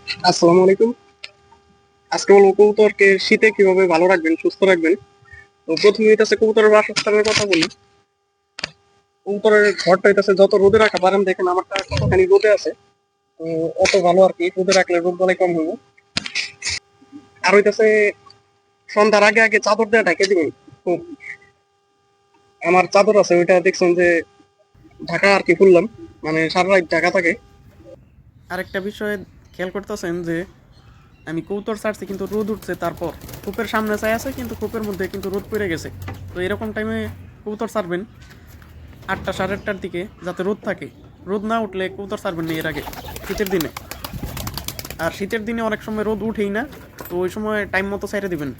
আসসালামু আলাইকুম। আজকে বলবো কবুতরকে শীতে কিভাবে ভালো রাখবেন, সুস্থ রাখবেন। তো প্রথমে হইতাছে কবুতরের বাসস্থানের কথা বলি। কবুতরের ঘরটা হইতাছে যত রোদে রাখা পারেন, দেখেন আমারটা কতখানি রোদে আছে। তো অত ভালো আর কি, রোদে রাখলে রোদ বালাই কম হইব। আর হইতাছে সন্ধ্যার আগে আগে চাদর দিয়ে ঢেকে দিবেন। খুব আমার চাদর আছে, ওইটা দেখছেন যে ঢাকা আর কি খুললাম, মানে সারা রাত ঢাকা থাকে। আরেকটা বিষয় খেয়াল করতেছেন যে আমি কৌতর ছাড়ছি কিন্তু রোদ উঠছে, তারপর কূপের সামনে চাই আছে কিন্তু কূপের মধ্যে কিন্তু রোদ পড়ে গেছে। তো এরকম টাইমে কবুতর ছাড়বেন 8টা সাড়ে 8টার দিকে, যাতে রোদ থাকে। রোদ না উঠলে কবুতর ছাড়বেন না এর আগে, শীতের দিনে। আর শীতের দিনে অনেক সময় রোদ উঠেই না, তো ওই সময় টাইম মতো ছেড়ে দিবেন।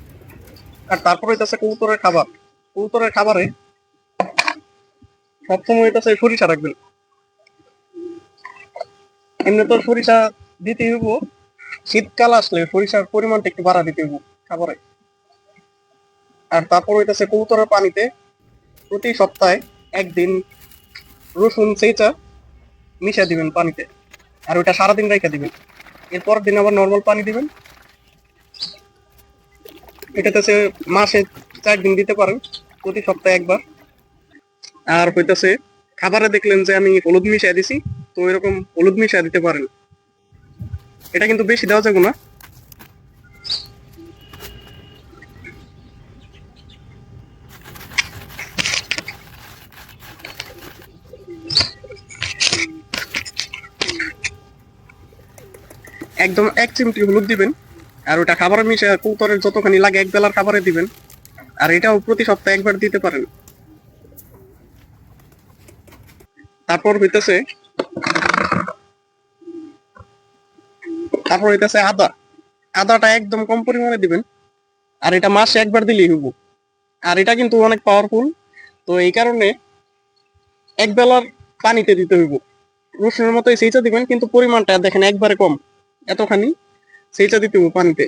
আর তারপরে হইতাছে কবুতরের খাবার। কবুতরের খাবারে সবসময় হইতাছে সরিষা রাখবেন। এমনি তো সরিষা দিতে হইব, শীতকাল আসলে সরিষার পরিমাণটা একটু বাড়া দিতে হইব খাবারে। আর তারপর হইতাছে কবুতরের পানিতে প্রতি সপ্তাহে একদিন রসুন ছেঁচা মিশা দিবেন পানিতে। আর ওইটা সারাদিন রেখে দিবেন। এরপর দিন আবার নর্মাল পানি দিবেন। এটাতে মাসে 4 দিন দিতে পারেন, প্রতি সপ্তাহে একবার। আর হইতাছে খাবারে দেখলেন যে আমি হলুদ মিশাই দিছি, তো এরকম হলুদ মিশাই দিতে পারেন। এটা কিন্তু বেশি দেওয়া যাবে না। একদম 1 চিমটি হলুদ দিবেন। আর ওটা খাবারে মিশে কবুতরের যতখানি লাগে এক বেলার খাবারে দিবেন। আর এটাও প্রতি সপ্তাহে একবার দিতে পারেন। তারপর হইতেছে তারপর হইতেছে আদা। আদাটা একদম কম পরিমাণে দিবেন। আর এটা মাসে একবার দিলেই হইব। আর এটা কিন্তু অনেক পাওয়ারফুল। তো এই কারণে এক বেলার পানিতে দিতে হইব। রসুনের মতোই সেইচা দিবেন, কিন্তু পরিমাণটা দেখেন একবারে কম। এতখানি সেইচা দিতে হইব পানিতে।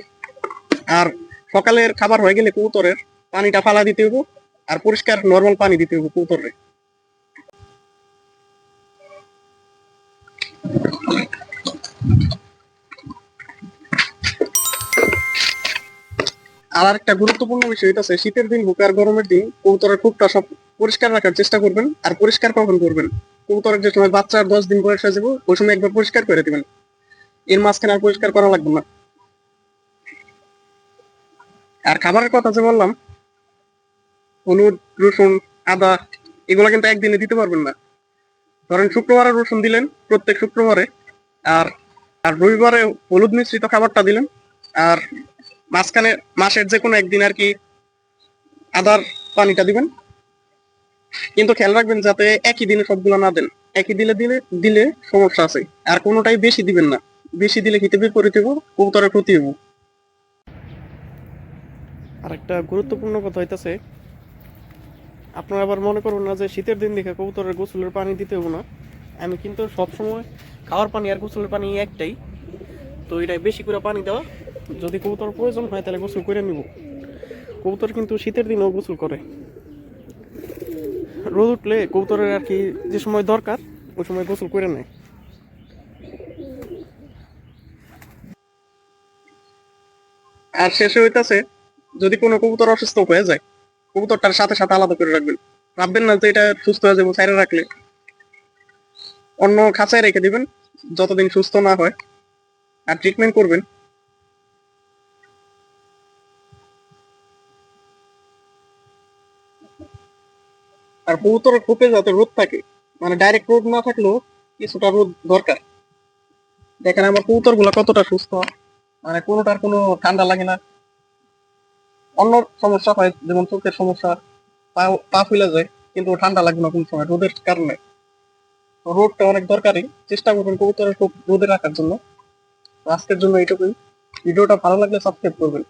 আর সকালের খাবার হয়ে গেলে কবুতরের পানিটা ফালা দিতে হইব। আর পরিষ্কার নর্মাল পানি দিতে হইব কবুতরের। আর আরেকটা গুরুত্বপূর্ণ বিষয় এটা আছে, শীতের দিন হোক আর গরমের দিন কবুতরের কূপটা সব পরিষ্কার রাখার চেষ্টা করবেন। আর পরিষ্কার কখন করবেন? কবুতরের যে সময় বাচ্চার 10 দিন বয়স হয়ে যাবে ওই সময় একবার পরিষ্কার করে দিবেন। এর মাঝখানে আর পরিষ্কার করা লাগবে না। আর খাবারের কথা যে বললাম, হলুদ, রসুন, আদা, এগুলা কিন্তু একদিনে দিতে পারবেন না। ধরেন শুক্রবারে রসুন দিলেন প্রত্যেক শুক্রবারে। আর আর রবিবারে হলুদ মিশ্রিত খাবারটা দিলেন। আর মাঝখানে মাসের যে কোনো একদিন আর কি আদার পানিটা দিবেন। কিন্তু খেয়াল রাখবেন যাতে একই দিনে সবগুলো না দেন। একই দিলে দিলে দিলে সমস্যা আছে। আর কোনোটাই বেশি দিবেন না। বেশি দিলে হিতে বিপরীত হইব, কবুতরের ক্ষতি হইব। আর একটা গুরুত্বপূর্ণ কথা হইতাছে, আপনারা আবার মনে করুন না যে শীতের দিন দেখে কবুতরের গোসলের পানি দিতে হবো না। আমি কিন্তু সবসময় খাওয়ার পানি আর গোসলের পানি একটাই। তো এটাই বেশি করে পানি দেওয়া। যদি কবুতর প্রয়োজন হয় তাহলে গোসল করে নিব। কবুতর কিন্তু শীতের দিনেও গোসল করে। রোদ উঠলে কবুতরের আর কি যে সময় দরকার ওই সময় গোসল করে নেয়। আর শেষে হইতাছে, যদি কোনো কবুতর অসুস্থ হয়ে যায় কবুতরটার সাথে সাথে আলাদা করে রাখবেন। ভাববেন না যে এটা সুস্থ হয়ে যাবো ছাইরে রাখলে। অন্য খাঁচায় রেখে দিবেন যতদিন সুস্থ না হয়। আর ট্রিটমেন্ট করবেন। আর কবুতরের খোপে যাতে রোদ থাকে, মানে ডাইরেক্ট রোদ না থাকলেও কিছুটা রোদ দরকার। দেখেন আমার কবুতর গুলা কতটা সুস্থ, মানে কোনোটার কোনো ঠান্ডা লাগে না। অন্য সমস্যা হয় যেমন চোখের সমস্যা, পা ফুলে যায়, কিন্তু ঠান্ডা লাগবে না কোন সময় রোদের কারণে। তো রোদটা অনেক দরকারি। চেষ্টা করবেন কবুতরের খুব রোদে রাখার জন্য। তো আজকের জন্য এইটুকুই। ভিডিওটা ভালো লাগলে সাবস্ক্রাইব করবেন।